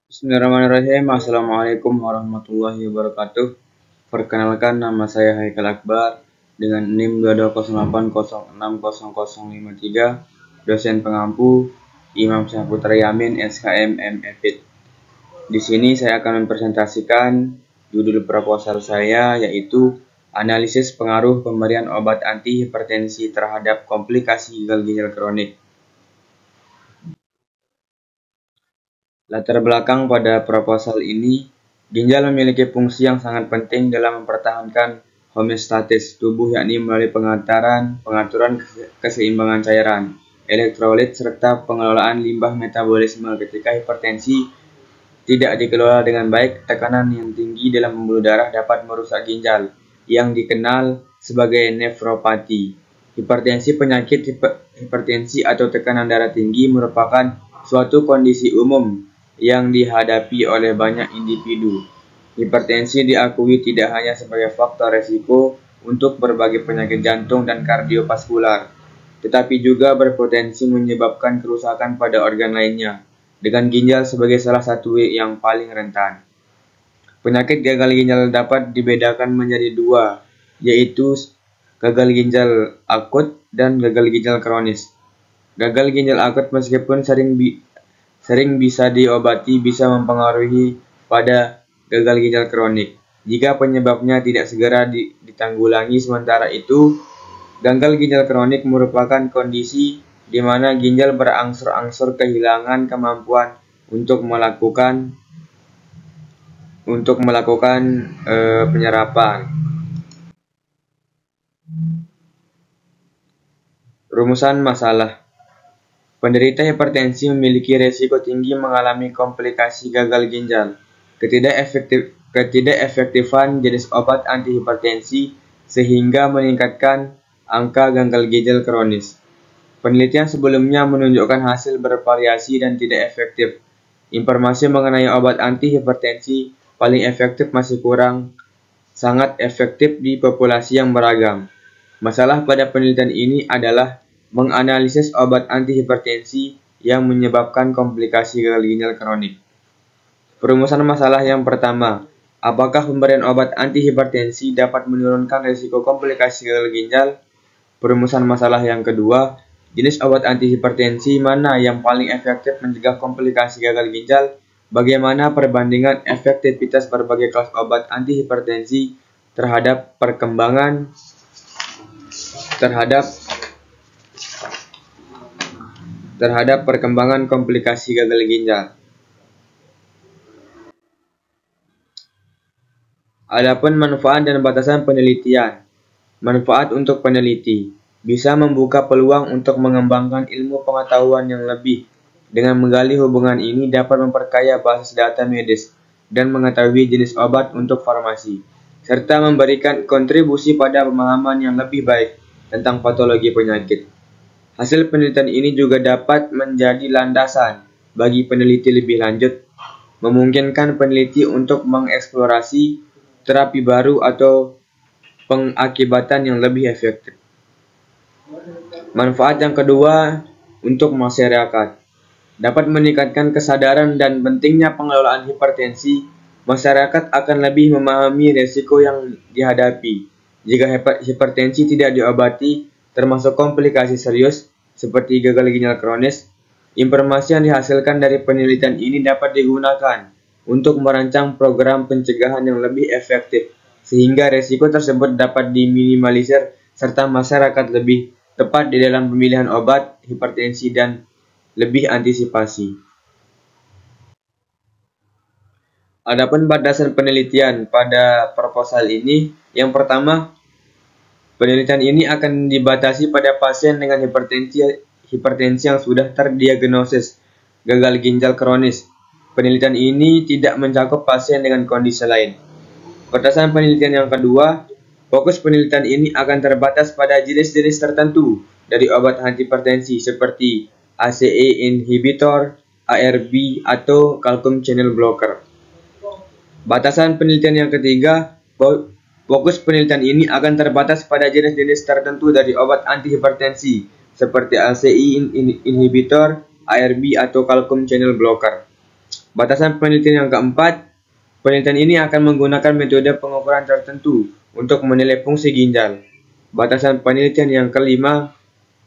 Bismillahirrahmanirrahim. Assalamualaikum warahmatullahi wabarakatuh. Perkenalkan, nama saya Haikal Akbar dengan NIM 2208060053, dosen pengampu Imam Syahputra Yamin SKM MFIT. Di sini saya akan mempresentasikan judul proposal saya, yaitu analisis pengaruh pemberian obat anti hipertensi terhadap komplikasi gagal ginjal kronik. Latar belakang pada proposal ini, ginjal memiliki fungsi yang sangat penting dalam mempertahankan homeostatis tubuh, yakni melalui pengaturan keseimbangan cairan, elektrolit, serta pengelolaan limbah metabolisme. Ketika hipertensi tidak dikelola dengan baik, tekanan yang tinggi dalam pembuluh darah dapat merusak ginjal, yang dikenal sebagai nefropati. Penyakit hipertensi atau tekanan darah tinggi merupakan suatu kondisi umum yang dihadapi oleh banyak individu. Hipertensi diakui tidak hanya sebagai faktor resiko untuk berbagai penyakit jantung dan kardiovaskular, tetapi juga berpotensi menyebabkan kerusakan pada organ lainnya, dengan ginjal sebagai salah satu yang paling rentan. Penyakit gagal ginjal dapat dibedakan menjadi dua, yaitu gagal ginjal akut dan gagal ginjal kronis. Gagal ginjal akut, meskipun sering bisa diobati, bisa mempengaruhi pada gagal ginjal kronik jika penyebabnya tidak segera ditanggulangi. Sementara itu, gagal ginjal kronik merupakan kondisi di mana ginjal berangsur-angsur kehilangan kemampuan untuk melakukan penyerapan. Rumusan masalah. Penderita hipertensi memiliki risiko tinggi mengalami komplikasi gagal ginjal. Ketidakefektifan jenis obat antihipertensi sehingga meningkatkan angka gagal ginjal kronis. Penelitian sebelumnya menunjukkan hasil bervariasi dan tidak efektif. Informasi mengenai obat antihipertensi paling efektif masih kurang sangat efektif di populasi yang beragam. Masalah pada penelitian ini adalah menganalisis obat antihipertensi yang menyebabkan komplikasi gagal ginjal kronik. Perumusan masalah yang pertama, apakah pemberian obat antihipertensi dapat menurunkan risiko komplikasi gagal ginjal? Perumusan masalah yang kedua, jenis obat antihipertensi mana yang paling efektif mencegah komplikasi gagal ginjal? Bagaimana perbandingan efektivitas berbagai kelas obat antihipertensi terhadap perkembangan komplikasi gagal ginjal. Adapun manfaat dan batasan penelitian. Manfaat untuk peneliti bisa membuka peluang untuk mengembangkan ilmu pengetahuan yang lebih. Dengan menggali hubungan ini dapat memperkaya basis data medis dan mengetahui jenis obat untuk farmasi, serta memberikan kontribusi pada pemahaman yang lebih baik tentang patologi penyakit. Hasil penelitian ini juga dapat menjadi landasan bagi peneliti lebih lanjut, memungkinkan peneliti untuk mengeksplorasi terapi baru atau pengakibatan yang lebih efektif. Manfaat yang kedua untuk masyarakat, dapat meningkatkan kesadaran dan pentingnya pengelolaan hipertensi. Masyarakat akan lebih memahami risiko yang dihadapi jika hipertensi tidak diobati, termasuk komplikasi serius seperti gagal ginjal kronis. Informasi yang dihasilkan dari penelitian ini dapat digunakan untuk merancang program pencegahan yang lebih efektif, sehingga risiko tersebut dapat diminimalisir serta masyarakat lebih tepat di dalam pemilihan obat hipertensi dan lebih antisipasi. Adapun batasan penelitian pada proposal ini, yang pertama, penelitian ini akan dibatasi pada pasien dengan hipertensi yang sudah terdiagnosis gagal ginjal kronis. Penelitian ini tidak mencakup pasien dengan kondisi lain. Batasan penelitian yang kedua, fokus penelitian ini akan terbatas pada jenis-jenis tertentu dari obat antihipertensi seperti ACE inhibitor, ARB, atau calcium channel blocker. Batasan penelitian yang ketiga, fokus penelitian ini akan terbatas pada jenis-jenis tertentu dari obat antihipertensi seperti ACE inhibitor, ARB, atau calcium channel blocker. Batasan penelitian yang keempat, penelitian ini akan menggunakan metode pengukuran tertentu untuk menilai fungsi ginjal. Batasan penelitian yang kelima,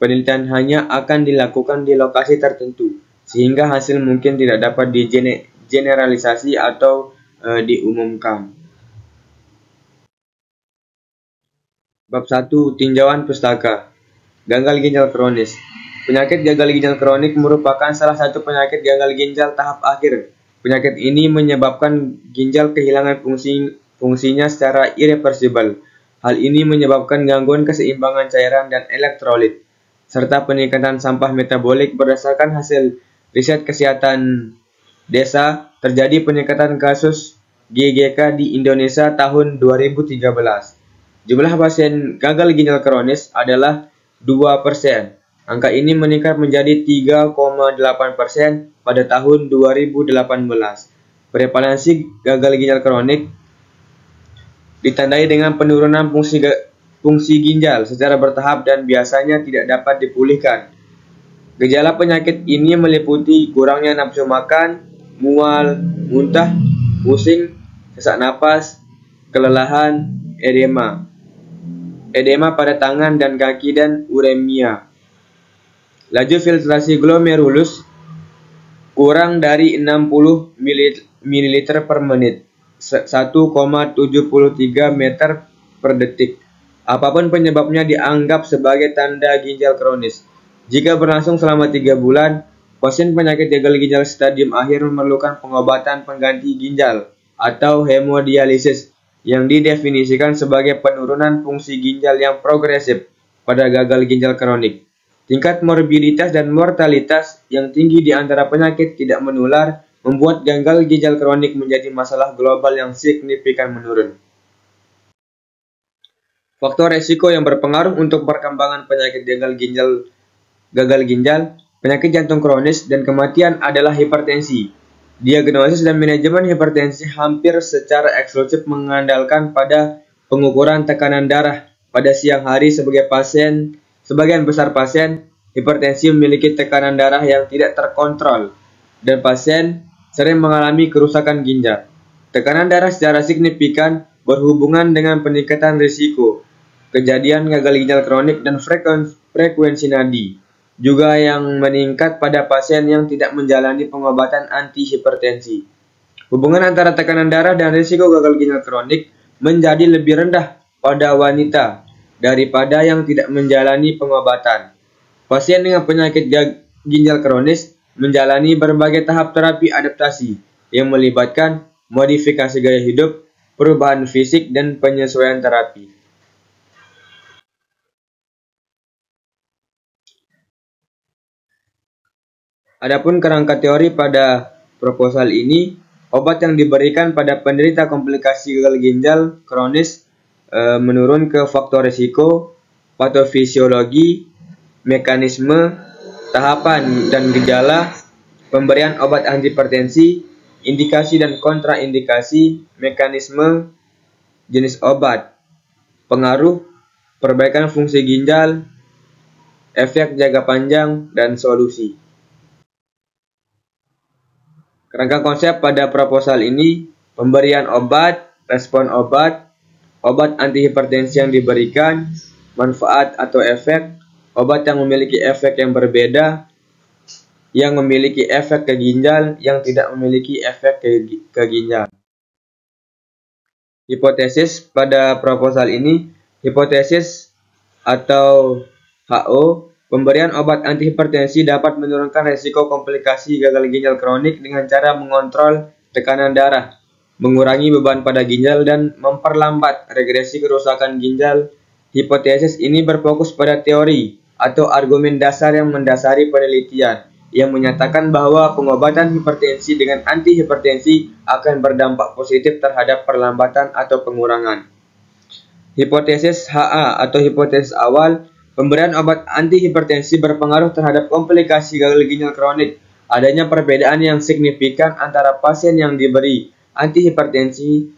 penelitian hanya akan dilakukan di lokasi tertentu, sehingga hasil mungkin tidak dapat digeneralisasi atau diumumkan. Bab 1. Tinjauan pustaka. Gagal ginjal kronis. Penyakit gagal ginjal kronik merupakan salah satu penyakit gagal ginjal tahap akhir. Penyakit ini menyebabkan ginjal kehilangan fungsinya secara irreversibel. Hal ini menyebabkan gangguan keseimbangan cairan dan elektrolit, serta peningkatan sampah metabolik. Berdasarkan hasil riset kesehatan desa, terjadi peningkatan kasus GGK di Indonesia tahun 2013. Jumlah pasien gagal ginjal kronis adalah 2%. Angka ini meningkat menjadi 3,8% pada tahun 2018. Prevalensi gagal ginjal kronik ditandai dengan penurunan fungsi ginjal secara bertahap dan biasanya tidak dapat dipulihkan. Gejala penyakit ini meliputi kurangnya nafsu makan, mual, muntah, pusing, sesak napas, kelelahan, edema pada tangan dan kaki, dan uremia. Laju filtrasi glomerulus kurang dari 60 ml per menit, 1,73 meter per detik. Apapun penyebabnya dianggap sebagai tanda ginjal kronis. Jika berlangsung selama 3 bulan, pasien penyakit gagal ginjal stadium akhir memerlukan pengobatan pengganti ginjal atau hemodialisis, yang didefinisikan sebagai penurunan fungsi ginjal yang progresif pada gagal ginjal kronik. Tingkat morbiditas dan mortalitas yang tinggi di antara penyakit tidak menular membuat gagal ginjal kronik menjadi masalah global yang signifikan menurun. Faktor resiko yang berpengaruh untuk perkembangan penyakit gagal ginjal, penyakit jantung kronis, dan kematian adalah hipertensi. Diagnosis dan manajemen hipertensi hampir secara eksklusif mengandalkan pada pengukuran tekanan darah. Pada siang hari, sebagian besar pasien hipertensi memiliki tekanan darah yang tidak terkontrol, dan pasien sering mengalami kerusakan ginjal. Tekanan darah secara signifikan berhubungan dengan peningkatan risiko kejadian gagal ginjal kronik dan frekuensi nadi juga yang meningkat pada pasien yang tidak menjalani pengobatan antihipertensi. Hubungan antara tekanan darah dan risiko gagal ginjal kronik menjadi lebih rendah pada wanita daripada yang tidak menjalani pengobatan. Pasien dengan penyakit ginjal kronis menjalani berbagai tahap terapi adaptasi yang melibatkan modifikasi gaya hidup, perubahan fisik, dan penyesuaian terapi. Adapun kerangka teori pada proposal ini, obat yang diberikan pada penderita komplikasi gagal ginjal kronis menurun ke faktor risiko, patofisiologi, mekanisme, tahapan dan gejala, pemberian obat antihipertensi, indikasi dan kontraindikasi, mekanisme, jenis obat, pengaruh, perbaikan fungsi ginjal, efek jangka panjang, dan solusi. Kerangka konsep pada proposal ini, pemberian obat, respon obat, obat antihipertensi yang diberikan, manfaat atau efek, obat yang memiliki efek yang berbeda, yang memiliki efek ke ginjal, yang tidak memiliki efek ke ginjal. Hipotesis pada proposal ini, hipotesis atau HO, pemberian obat antihipertensi dapat menurunkan risiko komplikasi gagal ginjal kronik dengan cara mengontrol tekanan darah, mengurangi beban pada ginjal, dan memperlambat regresi kerusakan ginjal. Hipotesis ini berfokus pada teori atau argumen dasar yang mendasari penelitian, yang menyatakan bahwa pengobatan hipertensi dengan antihipertensi akan berdampak positif terhadap perlambatan atau pengurangan. Hipotesis HA atau hipotesis awal, pemberian obat antihipertensi berpengaruh terhadap komplikasi gagal ginjal kronik. Adanya perbedaan yang signifikan antara pasien yang diberi antihipertensi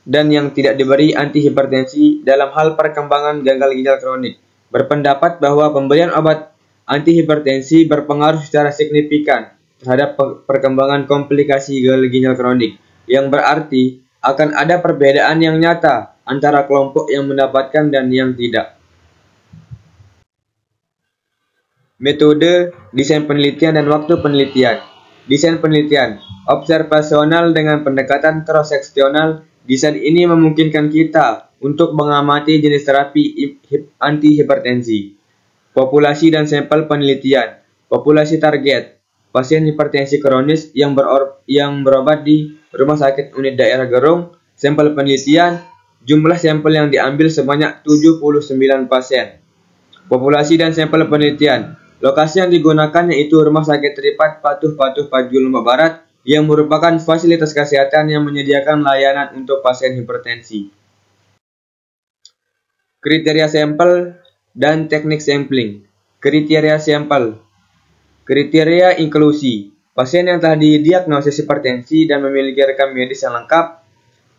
dan yang tidak diberi antihipertensi dalam hal perkembangan gagal ginjal kronik. Berpendapat bahwa pemberian obat antihipertensi berpengaruh secara signifikan terhadap perkembangan komplikasi gagal ginjal kronik, yang berarti akan ada perbedaan yang nyata antara kelompok yang mendapatkan dan yang tidak. Metode, desain penelitian, dan waktu penelitian. Desain penelitian, observasional dengan pendekatan cross-seksional. Desain ini memungkinkan kita untuk mengamati jenis terapi antihipertensi. Populasi dan sampel penelitian. Populasi target, pasien hipertensi kronis yang berobat di Rumah Sakit Unit Daerah Gerung. Sampel penelitian, jumlah sampel yang diambil sebanyak 79 pasien. Populasi dan sampel penelitian. Lokasi yang digunakan yaitu Rumah Sakit Tripat Patuh Paju Lombok Barat yang merupakan fasilitas kesehatan yang menyediakan layanan untuk pasien hipertensi. Kriteria sampel dan teknik sampling. Kriteria sampel. Kriteria inklusi. Pasien yang telah didiagnosis hipertensi dan memiliki rekam medis yang lengkap.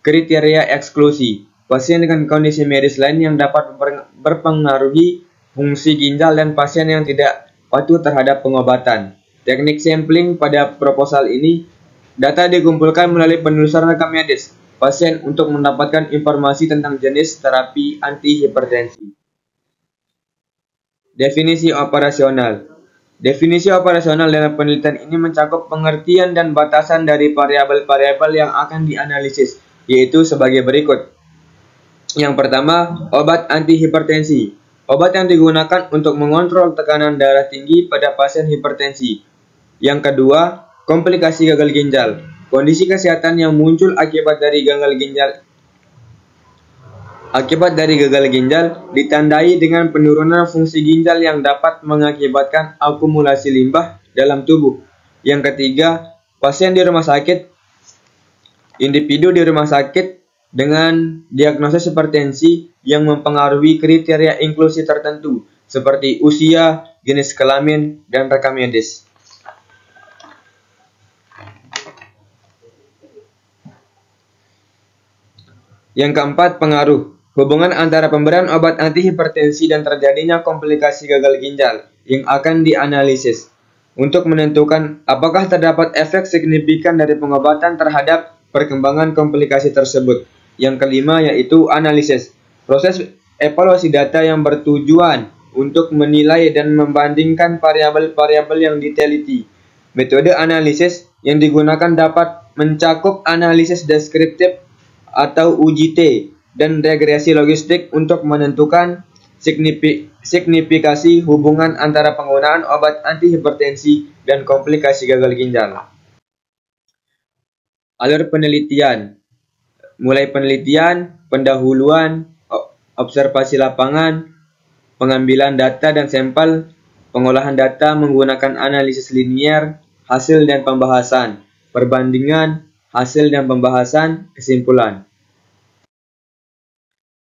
Kriteria eksklusi. Pasien dengan kondisi medis lain yang dapat berpengaruhi fungsi ginjal dan pasien yang tidak patuh terhadap pengobatan. Teknik sampling pada proposal ini, data dikumpulkan melalui penelusuran rekam medis pasien untuk mendapatkan informasi tentang jenis terapi antihipertensi. Definisi operasional. Definisi operasional dalam penelitian ini mencakup pengertian dan batasan dari variabel-variabel yang akan dianalisis, yaitu sebagai berikut. Yang pertama, obat antihipertensi. Obat yang digunakan untuk mengontrol tekanan darah tinggi pada pasien hipertensi. Yang kedua, komplikasi gagal ginjal. Kondisi kesehatan yang muncul akibat dari gagal ginjal ditandai dengan penurunan fungsi ginjal yang dapat mengakibatkan akumulasi limbah dalam tubuh. Yang ketiga, pasien di rumah sakit. Individu di rumah sakit dengan diagnosis hipertensi yang mempengaruhi kriteria inklusi tertentu seperti usia, jenis kelamin, dan rekam medis. Yang keempat, pengaruh. Hubungan antara pemberian obat antihipertensi dan terjadinya komplikasi gagal ginjal yang akan dianalisis untuk menentukan apakah terdapat efek signifikan dari pengobatan terhadap perkembangan komplikasi tersebut. Yang kelima yaitu analisis. Proses evaluasi data yang bertujuan untuk menilai dan membandingkan variabel-variabel yang diteliti. Metode analisis yang digunakan dapat mencakup analisis deskriptif atau UGT dan regresi logistik untuk menentukan signifikasi hubungan antara penggunaan obat antihipertensi dan komplikasi gagal ginjal. Alur penelitian. Mulai penelitian, pendahuluan, observasi lapangan, pengambilan data dan sampel, pengolahan data menggunakan analisis linier, hasil dan pembahasan, perbandingan, hasil dan pembahasan, kesimpulan.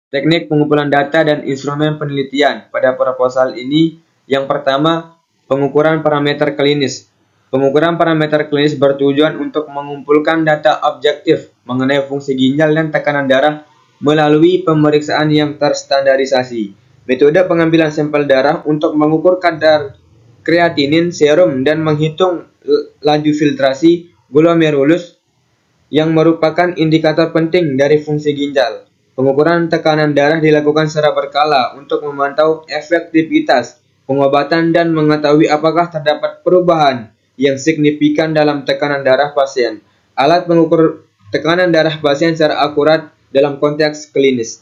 Teknik pengumpulan data dan instrumen penelitian pada proposal ini, yang pertama, pengukuran parameter klinis. Pengukuran parameter klinis bertujuan untuk mengumpulkan data objektif mengenai fungsi ginjal dan tekanan darah melalui pemeriksaan yang terstandarisasi. Metode pengambilan sampel darah untuk mengukur kadar kreatinin serum dan menghitung laju filtrasi glomerulus yang merupakan indikator penting dari fungsi ginjal. Pengukuran tekanan darah dilakukan secara berkala untuk memantau efektivitas pengobatan dan mengetahui apakah terdapat perubahan yang signifikan dalam tekanan darah pasien. Alat pengukur tekanan darah pasien secara akurat dalam konteks klinis.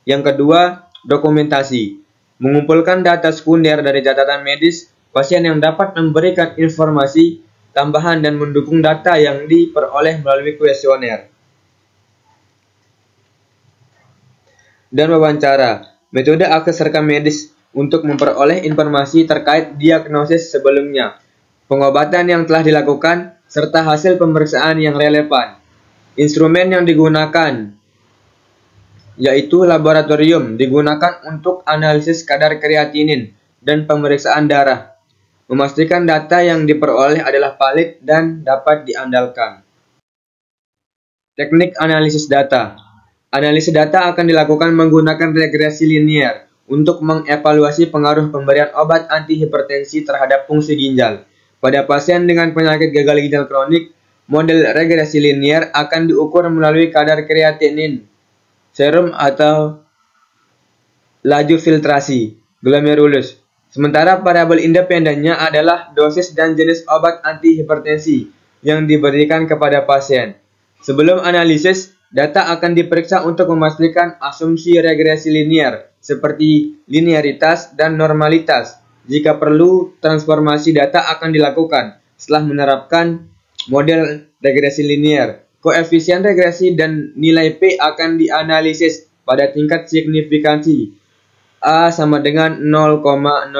Yang kedua, dokumentasi. Mengumpulkan data sekunder dari catatan medis pasien yang dapat memberikan informasi tambahan dan mendukung data yang diperoleh melalui kuesioner. Dan wawancara. Metode akses rekam medis untuk memperoleh informasi terkait diagnosis sebelumnya, pengobatan yang telah dilakukan, serta hasil pemeriksaan yang relevan. Instrumen yang digunakan yaitu laboratorium digunakan untuk analisis kadar kreatinin dan pemeriksaan darah. Memastikan data yang diperoleh adalah valid dan dapat diandalkan. Teknik analisis data. Analisis data akan dilakukan menggunakan regresi linier untuk mengevaluasi pengaruh pemberian obat antihipertensi terhadap fungsi ginjal. Pada pasien dengan penyakit gagal ginjal kronik, model regresi linier akan diukur melalui kadar kreatinin serum atau laju filtrasi glomerulus. Sementara variabel independennya adalah dosis dan jenis obat antihipertensi yang diberikan kepada pasien. Sebelum analisis, data akan diperiksa untuk memastikan asumsi regresi linier seperti linearitas dan normalitas. Jika perlu, transformasi data akan dilakukan setelah menerapkan model regresi linier. Koefisien regresi dan nilai P akan dianalisis pada tingkat signifikansi A sama dengan 0,05.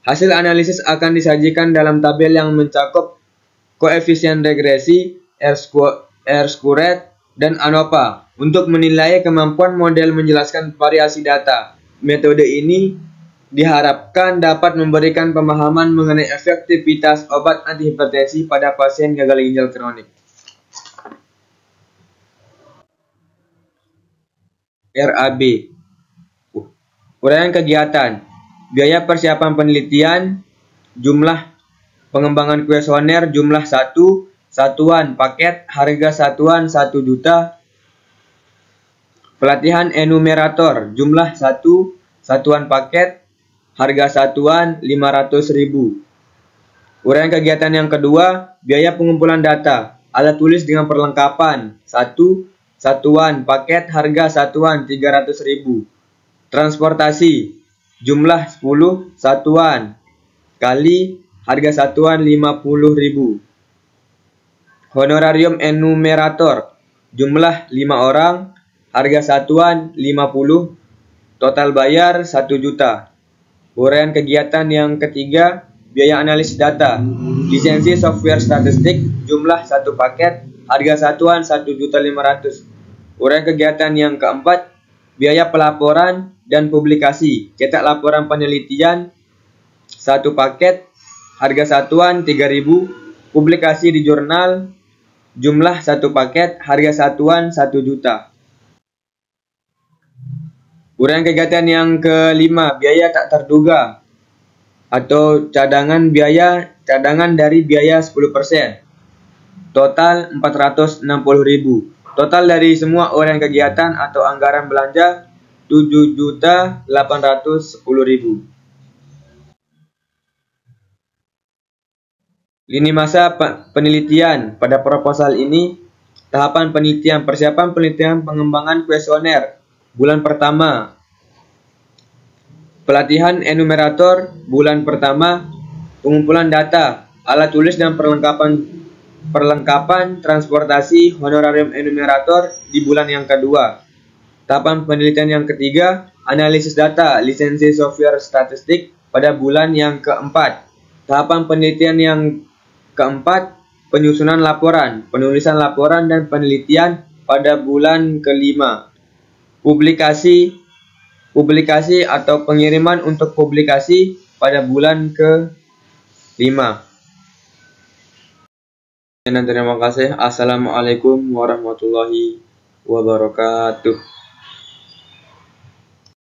Hasil analisis akan disajikan dalam tabel yang mencakup koefisien regresi, R-squared, dan ANOVA untuk menilai kemampuan model menjelaskan variasi data. Metode ini diharapkan dapat memberikan pemahaman mengenai efektivitas obat antihipertensi pada pasien gagal ginjal kronik. RAB. Uraian kegiatan, biaya persiapan penelitian, jumlah pengembangan kuesioner jumlah 1, satuan paket, harga satuan 1 juta, pelatihan enumerator jumlah 1, satuan paket, harga satuan 500.000. Uraian kegiatan yang kedua, biaya pengumpulan data, alat tulis dengan perlengkapan 1, satuan paket, harga satuan 300.000. Transportasi, jumlah 10, satuan, kali harga satuan 50.000. Honorarium enumerator, jumlah 5 orang, harga satuan 50, total bayar 1 juta. Uraian kegiatan yang ketiga, biaya analisis data, lisensi software statistik, jumlah 1 paket, harga satuan 1.500.000. Uraian kegiatan yang keempat, biaya pelaporan dan publikasi, cetak laporan penelitian 1 paket, harga satuan 3.000, publikasi di jurnal, jumlah 1 paket, harga satuan 1 juta. Uraian kegiatan yang kelima, biaya tak terduga atau cadangan dari biaya 10%. Total 460.000. Total dari semua uraian kegiatan atau anggaran belanja 7.810.000. Lini masa penelitian pada proposal ini, tahapan penelitian, persiapan penelitian pengembangan kuesioner, bulan pertama. Pelatihan enumerator, bulan pertama. Pengumpulan data, alat tulis dan perlengkapan transportasi honorarium enumerator di bulan yang kedua. Tahapan penelitian yang ketiga, analisis data, lisensi software statistik pada bulan yang keempat. Tahapan penelitian yang keempat, penyusunan laporan, penulisan laporan dan penelitian pada bulan kelima. Publikasi atau pengiriman untuk publikasi pada bulan ke-5. Dan terima kasih. Assalamualaikum warahmatullahi wabarakatuh.